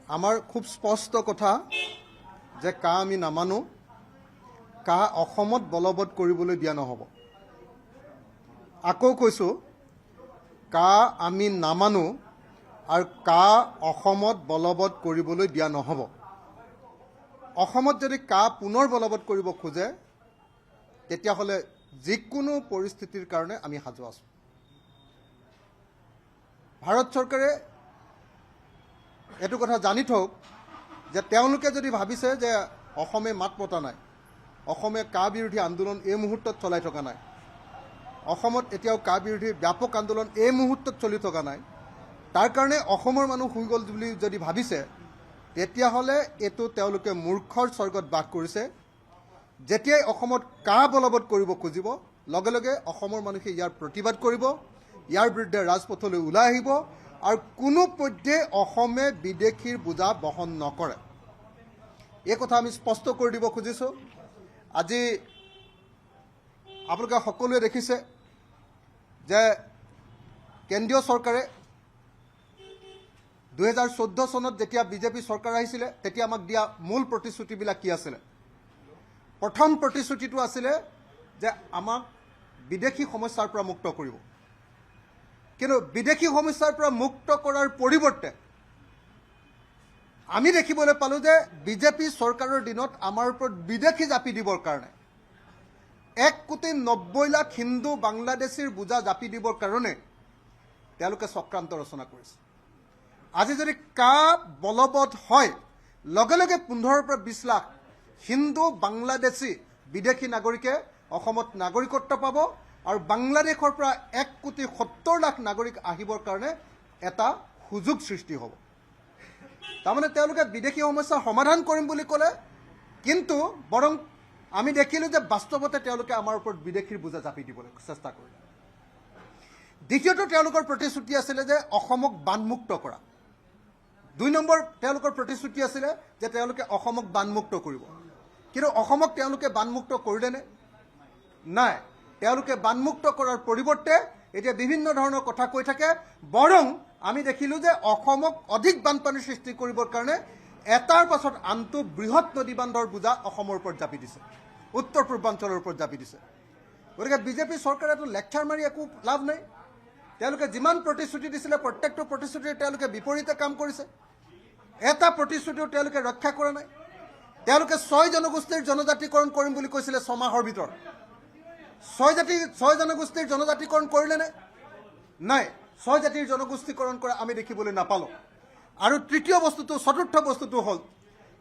আমাৰ খুব স্পষ্ট কথা যে কা আমি নামানো, কা অসমত বলবৎ কৰিবলৈ দিয়া নহ'ব। আকৌ কৈছোঁ, কা আমি নামানো আৰু কা অসমত বলবৎ কৰিবলৈ দিয়া নহ'ব। অসমত যদি কা পুনৰ বলবৎ কৰিব খোজে তেতিয়াহ'লে যিকোনো পৰিস্থিতিৰ কাৰণে আমি সাজু আছোঁ। ভাৰত চৰকাৰে এইটো কথা জানি থওক যে তেওঁলোকে যদি ভাবিছে যে অসমে মাত মতা নাই, অসমে কা বিৰোধী আন্দোলন এই মুহূৰ্তত চলাই থকা নাই, অসমত এতিয়াও কা বিৰোধী ব্যাপক আন্দোলন এই মুহূৰ্তত চলি থকা নাই, তাৰ কাৰণে অসমৰ মানুহ শুই গ'ল বুলি যদি ভাবিছে তেতিয়াহ'লে এইটো তেওঁলোকে মূৰ্খৰ স্বৰ্গত বাস কৰিছে। যেতিয়াই অসমত কা বলবৎ কৰিব খুজিব লগে লগে অসমৰ মানুহে ইয়াৰ প্ৰতিবাদ কৰিব, ইয়াৰ বিৰুদ্ধে ৰাজপথলৈ ওলাই আহিব আৰু কোনোপধ্যে অসমে বিদেশীৰ বোজা বহন নকৰে। এই কথা আমি স্পষ্ট কৰি দিব খুজিছোঁ। আজি আপোনালোকে সকলোৱে দেখিছে যে কেন্দ্ৰীয় চৰকাৰে 2014 চনত যেতিয়া বিজেপি চৰকাৰ আহিছিলে তেতিয়া আমাক দিয়া মূল প্ৰতিশ্ৰুতিবিলাক কি আছিলে? প্ৰথম প্ৰতিশ্ৰুতিটো আছিলে যে আমাক বিদেশী সমস্যাৰ পৰা মুক্ত কৰিব। কিন্তু বিদেশী সমস্যাৰ পৰা মুক্ত কৰাৰ পৰিৱৰ্তে আমি দেখিবলৈ পালোঁ যে বিজেপি চৰকাৰৰ দিনত আমাৰ ওপৰত বিদেশী জাপি দিবৰ কাৰণে 1,90,00,000 হিন্দু বাংলাদেশীৰ বোজা জাপি দিবৰ কাৰণে তেওঁলোকে চক্ৰান্ত ৰচনা কৰিছে। আজি যদি কা বলবৎ হয় লগে লগে 15 পৰা 20 লাখ হিন্দু বাংলাদেশী বিদেশী নাগৰিকে অসমত নাগৰিকত্ব পাব আৰু বাংলাদেশৰ পৰা 1,70,00,000 নাগৰিক আহিবৰ কাৰণে এটা সুযোগ সৃষ্টি হ'ব। তাৰমানে তেওঁলোকে বিদেশী সমস্যা সমাধান কৰিম বুলি ক'লে, কিন্তু বৰং আমি দেখিলোঁ যে বাস্তৱতে তেওঁলোকে আমাৰ ওপৰত বিদেশীৰ বোজা জাপি দিবলৈ চেষ্টা কৰিলে। দ্বিতীয়টো তেওঁলোকৰ প্ৰতিশ্ৰুতি আছিলে যে অসমক বানমুক্ত কৰা। 2 নম্বৰ তেওঁলোকৰ প্ৰতিশ্ৰুতি আছিলে যে তেওঁলোকে অসমক বানমুক্ত কৰিব। কিন্তু অসমক তেওঁলোকে বানমুক্ত কৰিলেনে? নাই। তেওঁলোকে বানমুক্ত কৰাৰ পৰিৱৰ্তে এতিয়া বিভিন্ন ধৰণৰ কথা কৈ থাকে। বৰং আমি দেখিলোঁ যে অসমক অধিক বানপানীৰ সৃষ্টি কৰিবৰ কাৰণে এটাৰ পাছত আনটো বৃহৎ নদী বান্ধৰ বোজা অসমৰ ওপৰত জাপি দিছে, উত্তৰ পূৰ্বাঞ্চলৰ ওপৰত জাপি দিছে। গতিকে বিজেপি চৰকাৰেতো লেকচাৰ মাৰি একো লাভ নাই। তেওঁলোকে যিমান প্ৰতিশ্ৰুতি দিছিলে প্ৰত্যেকটো প্ৰতিশ্ৰুতিৰ তেওঁলোকে বিপৰীতে কাম কৰিছে। এটা প্ৰতিশ্ৰুতিও তেওঁলোকে ৰক্ষা কৰা নাই। তেওঁলোকে 6 জনগোষ্ঠীৰ জনজাতিকৰণ কৰিম বুলি কৈছিলে 6 মাহৰ ভিতৰত। 6 জনগোষ্ঠীৰ জনজাতিকৰণ কৰিলেনে? নাই। 6 জাতিৰ জনগোষ্ঠীকৰণ কৰা আমি দেখিবলৈ নাপালোঁ। আৰু চতুৰ্থ বস্তুটো হ'ল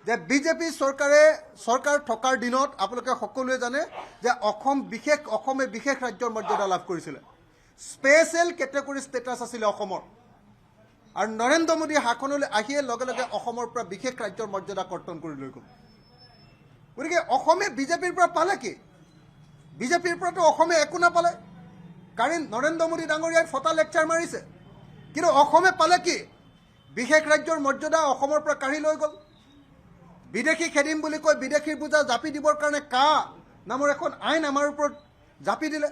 যে বিজেপি চৰকাৰ থকাৰ দিনত আপোনালোকে সকলোৱে জানে যে অসমে বিশেষ ৰাজ্যৰ মৰ্যাদা লাভ কৰিছিলে। স্পেচিয়েল কেটেগৰী ষ্টেটাছ আছিলে অসমৰ। আৰু নৰেন্দ্ৰ মোদী শাসনলৈ আহিয়ে লগে লগে অসমৰ পৰা বিশেষ ৰাজ্যৰ মৰ্যাদা কৰ্তন কৰি লৈ গ'ল। গতিকে অসমে বিজেপিৰ পৰা পালে কি? বিজেপিৰ পৰাতো অসমে একো নাপালে। কাৰণ নৰেন্দ্ৰ মোদী ডাঙৰীয়াই ফটা লেকচাৰ মাৰিছে। কিন্তু অসমে পালে কি? বিশেষ ৰাজ্যৰ মৰ্যাদা অসমৰ পৰা কাঢ়ি লৈ গ'ল। বিদেশী খেদিম বুলি কৈ বিদেশীৰ বোজা জাপি দিবৰ কাৰণে কা নামৰ এখন আইন আমাৰ ওপৰত জাপি দিলে।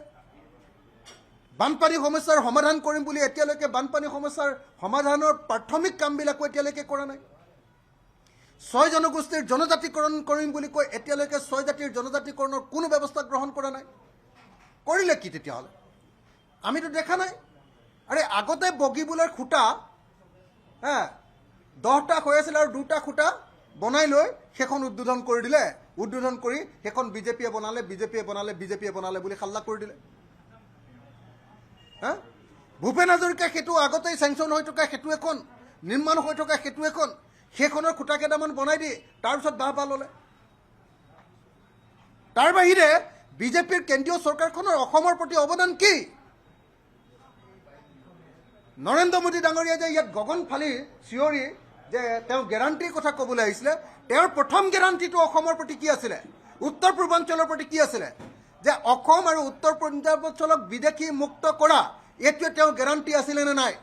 বানপানী সমস্যাৰ সমাধান কৰিম বুলি এতিয়ালৈকে বানপানী সমস্যাৰ সমাধানৰ প্ৰাথমিক কামবিলাকো এতিয়ালৈকে কৰা নাই। 6 জনগোষ্ঠীৰ জনজাতিকৰণ কৰিম বুলি কৈ এতিয়ালৈকে 6 জাতিৰ জনজাতিকৰণৰ কোনো ব্যৱস্থা গ্ৰহণ কৰা নাই। কৰিলে কি তেতিয়াহ'লে? আমিতো দেখা নাই। আৰে আগতে বগীবোলৰ খুঁটা 10টা হৈ আছিল আৰু 2টা খুঁটা বনাই লৈ সেইখন উদ্বোধন কৰি দিলে। উদ্বোধন কৰি সেইখন বিজেপিয়ে বনালে বুলি হাল্লা কৰি দিলে। ভূপেন হাজৰিকা সেতু আগতেই চেংচন হৈ থকা সেতু এখন, নিৰ্মাণ হৈ থকা সেতু এখন, সেইখনৰ খুঁটা কেইটামান বনাই দি তাৰপিছত বাহ ল'লে। তাৰ বাহিৰে বিজেপিৰ কেন্দ্ৰীয় চৰকাৰখনৰ অসমৰ প্ৰতি অৱদান কি? নৰেন্দ্ৰ মোদী ডাঙৰীয়াই যে ইয়াত গগন ফালি চিঞৰি যে তেওঁ গেৰাণ্টিৰ কথা ক'বলৈ আহিছিলে, তেওঁৰ প্ৰথম গেৰাণ্টিটো অসমৰ প্ৰতি কি আছিলে? উত্তৰ পূৰ্বাঞ্চলৰ প্ৰতি কি আছিলে? যে অসম আৰু উত্তৰ পূৰ্বাঞ্চলক বিদেশী মুক্ত কৰা, এইটোৱে তেওঁৰ গেৰাণ্টি আছিলে নে নাই?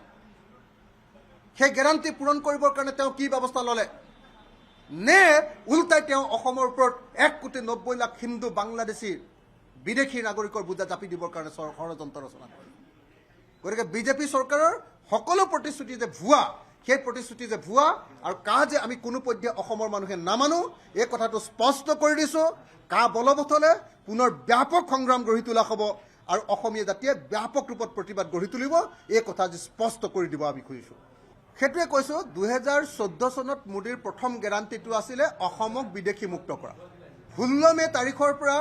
সেই গেৰাণ্টি পূৰণ কৰিবৰ কাৰণে তেওঁ কি ব্যৱস্থা ল'লে? নে উল্টাই তেওঁ অসমৰ ওপৰত 1,90,00,000 হিন্দু বাংলাদেশী বিদেশী নাগৰিকৰ বোজা জাপি দিবৰ কাৰণে ষড়যন্ত্ৰ ৰচনা কৰে? গতিকে বিজেপি চৰকাৰৰ সকলো প্ৰতিশ্ৰুতি যে ভুৱা, সেই প্ৰতিশ্ৰুতি যে ভুৱা আৰু কা যে আমি কোনো পধ্যে অসমৰ মানুহে নামানো এই কথাটো স্পষ্ট কৰি দিছোঁ। কা বলবৎ হ'লে পুনৰ ব্যাপক সংগ্ৰাম গঢ়ি তোলা হ'ব আৰু অসমীয়া জাতিয়ে ব্যাপক ৰূপত প্ৰতিবাদ গঢ়ি তুলিব। এই কথা যে স্পষ্ট কৰি দিব আমি খুজিছোঁ। সেইটোৱে কৈছোঁ 2014 চনত মোদীৰ প্ৰথম গেৰাণ্টিটো আছিলে অসমক বিদেশী মুক্ত কৰা। 16 মে' তাৰিখৰ পৰা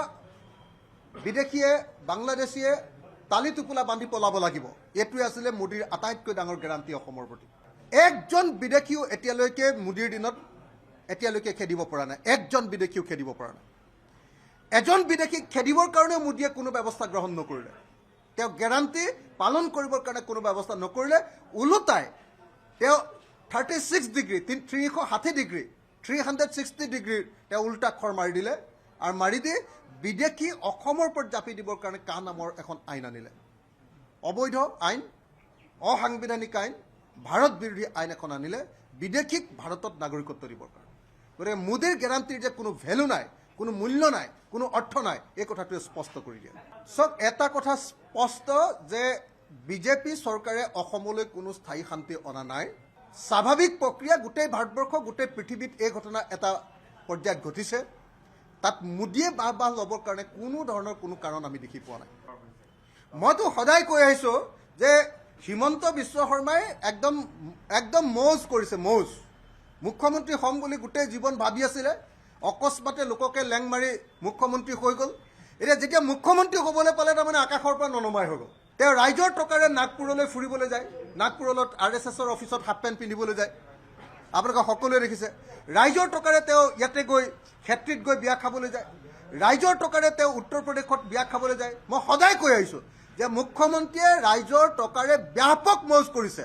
বিদেশীয়ে বাংলাদেশীয়ে তালি টোপোলা বান্ধি পলাব লাগিব। এইটোৱে আছিলে মোদীৰ আটাইতকৈ ডাঙৰ গেৰাণ্টি অসমৰ প্ৰতি। একজন বিদেশীও এতিয়ালৈকে মোদীৰ দিনত এতিয়ালৈকে খেদিব পৰা নাই। একজন বিদেশীও খেদিব পৰা নাই। এজন বিদেশীক খেদিবৰ কাৰণে মোদীয়ে কোনো ব্যৱস্থা গ্ৰহণ নকৰিলে। তেওঁ গেৰাণ্টি পালন কৰিবৰ কাৰণে কোনো ব্যৱস্থা নকৰিলে। ওলোটাই তেওঁ 36 ডিগ্ৰী 360 ডিগ্ৰী 360 ডিগ্ৰীৰ তেওঁ উল্টা খৰ মাৰি দিলে আৰু মাৰি দি বিদেশী অসমৰ ওপৰত জাপি দিবৰ কাৰণে কা নামৰ এখন আইন আনিলে। অবৈধ আইন, অসাংবিধানিক আইন, ভাৰত বিৰোধী আইন এখন আনিলে বিদেশীক ভাৰতত নাগৰিকত্ব দিবৰ কাৰণে। গতিকে মোদীৰ গেৰাণ্টিৰ যে কোনো ভেলু নাই, কোনো মূল্য নাই, কোনো অৰ্থ নাই, এই কথাটোৱে স্পষ্ট কৰি দিয়ে। চব এটা কথা স্পষ্ট যে বিজেপি চৰকাৰে অসমলৈ কোনো স্থায়ী শান্তি অনা নাই। স্বাভাৱিক প্ৰক্ৰিয়া গোটেই ভাৰতবৰ্ষ গোটেই পৃথিৱীত এই ঘটনা এটা পৰ্যায়ত ঘটিছে। তাত মোদীয়ে বাহ ল'বৰ কাৰণে কোনো ধৰণৰ কোনো কাৰণ আমি দেখি পোৱা নাই। মইতো সদায় কৈ আহিছোঁ যে হিমন্ত বিশ্ব শৰ্মাই একদম মৌজ কৰিছে, মৌজ। মুখ্যমন্ত্ৰী হ'ম বুলি গোটেই জীৱন ভাবি আছিলে, অকস্মাতে লোককে লেং মাৰি মুখ্যমন্ত্ৰী হৈ গ'ল। এতিয়া যেতিয়া মুখ্যমন্ত্ৰী হ'বলৈ পালে তাৰমানে আকাশৰ পৰা ননমাই হৈ গ'ল। তেওঁ ৰাইজৰ টকাৰে নাগপুৰলৈ ফুৰিবলৈ যায়, নাগপুৰত RSSৰ অফিচত হাফ পেণ্ট পিন্ধিবলৈ যায়। আপোনালোকে সকলোৱে দেখিছে। ৰাইজৰ টকাৰে তেওঁ ইয়াতে গৈ ক্ষেত্ৰীত গৈ বিয়া খাবলৈ যায়। ৰাইজৰ টকাৰে তেওঁ উত্তৰ প্ৰদেশত বিয়া খাবলৈ যায়। মই সদায় কৈ আহিছোঁ যে মুখ্যমন্ত্ৰীয়ে ৰাইজৰ টকাৰে ব্যাপক মৌজ কৰিছে।